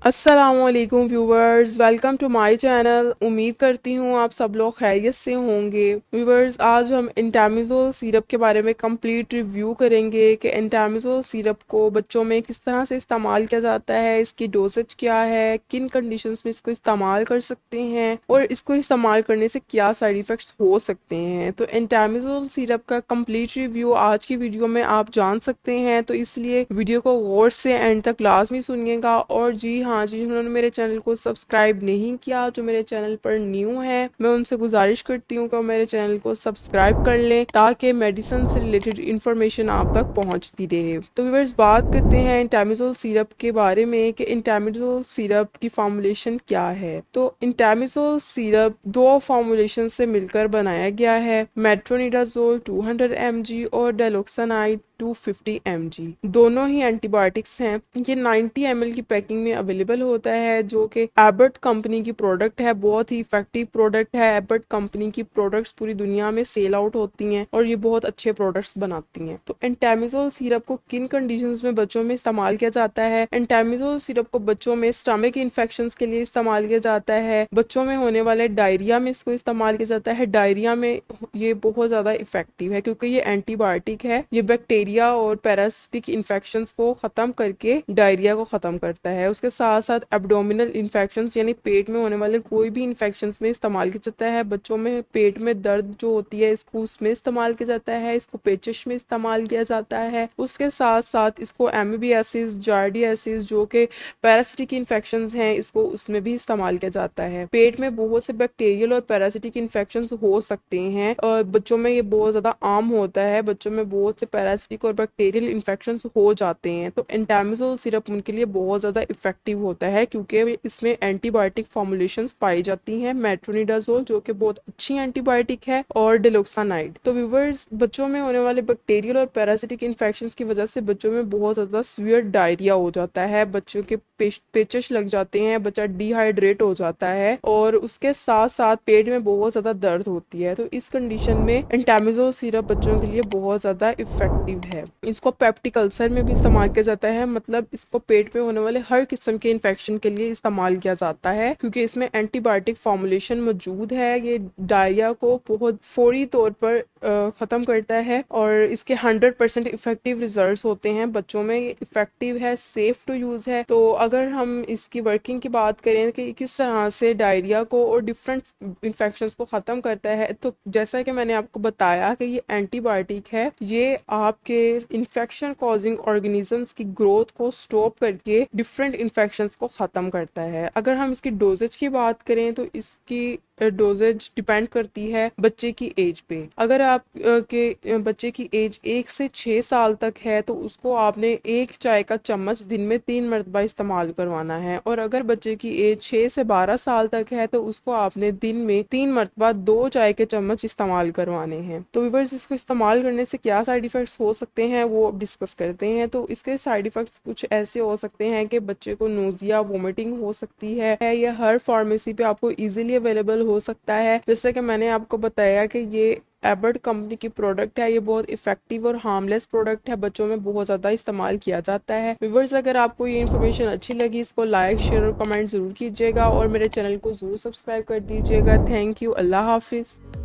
अस्सलामुअलैकुम viewers, welcome to my channel. उम्मीद करती हूँ आप सब लोग खैरियत से होंगे। व्यूवर्स, आज हम एंटामिज़ोल सिरप के बारे में कंप्लीट रिव्यू करेंगे कि एंटामिज़ोल सिरप को बच्चों में किस तरह से इस्तेमाल किया जाता है, इसकी डोसेज क्या है, किन कंडीशंस में इसको इस्तेमाल कर सकते हैं और इसको इस्तेमाल करने से क्या साइड इफ़ेक्ट्स हो सकते हैं। तो एंटामिज़ोल सिरप का कंप्लीट रिव्यू आज की वीडियो में आप जान सकते हैं, तो इसलिए वीडियो को गौर से एंड तक लाजमी सुनिएगा। और जी हाँ, जिन्होंने मेरे चैनल को सब्सक्राइब नहीं किया, जो मेरे चैनल पर न्यू है, मैं उनसे गुजारिश करती हूँ कि मेरे चैनल को सब्सक्राइब कर लें ताकि मेडिसिन से रिलेटेड इंफॉर्मेशन आप तक पहुंचती रहे। तो व्यूअर्स, बात करते हैं इंटामिजोल सिरप के बारे में कि इंटामिजोल सिरप की फॉर्मुलेशन क्या है। तो इंटामिजोल सिरप दो फॉर्मुलेशन से मिलकर बनाया गया है, मेट्रोनिडाजोल 200 mg और डेलोक्सानाइड 250 mg। दोनों ही एंटीबायोटिक्स हैं। ये 90 ml की पैकिंग में अवेलेबल होता है, जो कि एबर्ट कंपनी की प्रोडक्ट है। बहुत ही इफेक्टिव प्रोडक्ट है। एबर्ट कंपनी की प्रोडक्ट्स पूरी दुनिया में सेल आउट होती हैं और ये बहुत अच्छे प्रोडक्ट्स बनाती हैं। तो एंटामिजोल सिरप को किन कंडीशंस में बच्चों में इस्तेमाल किया जाता है? एंटामिजोल सिरप को बच्चों में स्टमक इन्फेक्शंस के लिए इस्तेमाल किया जाता है। बच्चों में होने वाले डायरिया में इसको इस्तेमाल किया जाता है। डायरिया में ये बहुत ज़्यादा इफेक्टिव है क्योंकि ये एंटीबायोटिक है। ये बैक्टीरिया और पैरासिटिक इन्फेक्शंस को ख़त्म करके डायरिया को ख़त्म करता है। उसके साथ साथ एब्डोमिनल इन्फेक्शंस यानी पेट में होने वाले कोई भी इन्फेक्शंस में इस्तेमाल किया जाता है। बच्चों में पेट में दर्द जो होती है, इसको उसमें इस्तेमाल किया जाता है। इसको पेचिश में इस्तेमाल किया जाता है। उसके साथ साथ इसको एमीबियासिस, जार्डियासिस जो कि पैरासिटिक इन्फेक्शंस हैं, इसको उसमें भी इस्तेमाल किया जाता है। पेट में बहुत से बैक्टीरियल और पैरासिटिक इन्फेक्शंस हो सकते हैं और बच्चों में ये बहुत ज़्यादा आम होता है। बच्चों में बहुत से पैरासिटिक और बैक्टीरियल इन्फेक्शंस हो जाते हैं, तो एंटामिजोल सिरप उनके लिए बहुत ज़्यादा इफेक्टिव होता है क्योंकि इसमें एंटीबायोटिक फॉर्मुलेशंस पाई जाती हैं। मेट्रोनिडाजोल जो कि बहुत अच्छी एंटीबायोटिक है और डेलोक्सानाइड। तो व्यूवर्स, बच्चों में होने वाले बैक्टीरियल और पैरासिटिक इन्फेक्शंस की वजह से बच्चों में बहुत ज़्यादा सीवियर डायरिया हो जाता है। बच्चों के पेचिश लग जाते हैं, बच्चा डिहाइड्रेट हो जाता है और उसके साथ साथ पेट में बहुत ज़्यादा दर्द होती है। तो इस कंडीशन में एंटामिजोल सिरप बच्चों के लिए बहुत ज़्यादा इफेक्टिव है। इसको पेप्टिक अल्सर में भी इस्तेमाल किया जाता है, मतलब इसको पेट में होने वाले हर किस्म के इन्फेक्शन के लिए इस्तेमाल किया जाता है क्योंकि इसमें एंटीबायोटिक फॉर्मुलेशन मौजूद है। ये डायरिया को बहुत फौरी तौर पर ख़त्म करता है और इसके 100% इफेक्टिव रिजल्ट्स होते हैं। बच्चों में ये इफेक्टिव है, सेफ टू यूज़ है। तो अगर हम इसकी वर्किंग की बात करें कि किस तरह से डायरिया को और डिफरेंट इन्फेक्शंस को ख़त्म करता है, तो जैसा कि मैंने आपको बताया कि ये एंटीबायोटिक है। ये आपके इन्फेक्शन कॉजिंग ऑर्गेनिजम्स की ग्रोथ को स्टॉप करके डिफरेंट इन्फेक्शंस को ख़त्म करता है। अगर हम इसकी डोजेज की बात करें तो इसकी डोजेज डिपेंड करती है बच्चे की एज पे। अगर आप के बच्चे की एज 1 से 6 साल तक है तो उसको आपने एक चाय का चम्मच दिन में 3 मरतबा इस्तेमाल करवाना है, और अगर बच्चे की एज 6 से 12 साल तक है तो उसको आपने दिन में 3 मरतबा 2 चाय के चम्मच इस्तेमाल करवाने हैं। तो व्यूअर्स, इसको इस्तेमाल करने से क्या साइड इफ़ेक्ट्स हो सकते हैं वो अब डिस्कस करते हैं। तो इसके साइड इफ़ेक्ट्स कुछ ऐसे हो सकते हैं कि बच्चे को नोजिया, वोमिटिंग हो सकती है। ये हर फार्मेसी पे आपको ईजिली अवेलेबल हो सकता है। जैसे कि मैंने आपको बताया कि ये एबर्ट कंपनी की प्रोडक्ट है। ये बहुत इफेक्टिव और हार्मलेस प्रोडक्ट है, बच्चों में बहुत ज़्यादा इस्तेमाल किया जाता है। व्यूअर्स, अगर आपको ये इन्फॉर्मेशन अच्छी लगी, इसको लाइक, शेयर और कमेंट ज़रूर कीजिएगा और मेरे चैनल को ज़रूर सब्सक्राइब कर दीजिएगा। Thank you. अल्लाह हाफिज़।